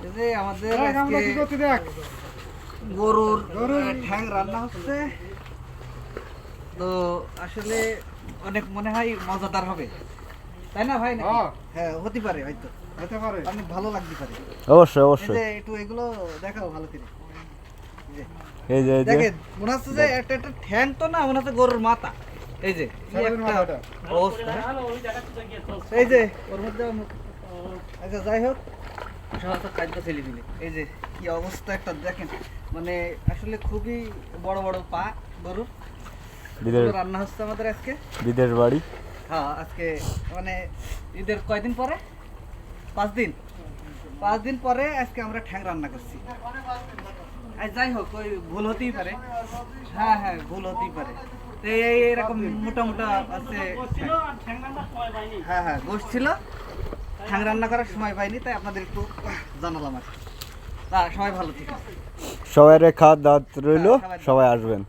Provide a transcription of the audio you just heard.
এই যে আমাদের আজকে গরুর ঠ্যাং রান্না হচ্ছে, তো আসলে অনেক মনে হয় মজাদার হবে, তাই না ভাই? নাকি? হ্যাঁ, হতে পারে, হয়তো হতে পারে, অনেক ভালো লাগতে পারে। অবশ্যই এই অবশ্যই। যে একটু এগুলো দেখাও ভালো করে। এই যে এই যে দেখেন, মনে হচ্ছে যে একটা একটা ঠ্যাং তো না, মনে হচ্ছে গরুর মাথা। এই যে কি একটা অবস্থা। এই যে ওর মধ্যে আচ্ছা, যাই হোক, সমস্ত খাদ্য ছেলে দিলে এই যে কি অবস্থা একটা দেখেন, মানে আসলে খুবই বড় বড় পা গরুর। বিদেশ রান্না হচ্ছে আমাদের আজকে। বিদেশ বাড়ি। হ্যাঁ, আজকে মানে ঈদের কয়দিন পরে, 5 দিন, 5 দিন পরে আজকে আমরা ঠ্যাং রান্না করছি। আর যাই হোক, ওই ভুল হতেই পারে। হ্যাঁ হ্যাঁ, ভুল হতেই পারে। তো এরকম মোটা মোটা আছে। হ্যাঁ হ্যাঁ, গোশ ছিল, ঠ্যাং রান্না করার সময় পাইনি, তাই আপনাদের একটু জানালাম আর কি। তা সবাই ভালো ঠিক আছে। সবাই খাওয়া দাওয়াত রইলো, সবাই সবাই আসবেন।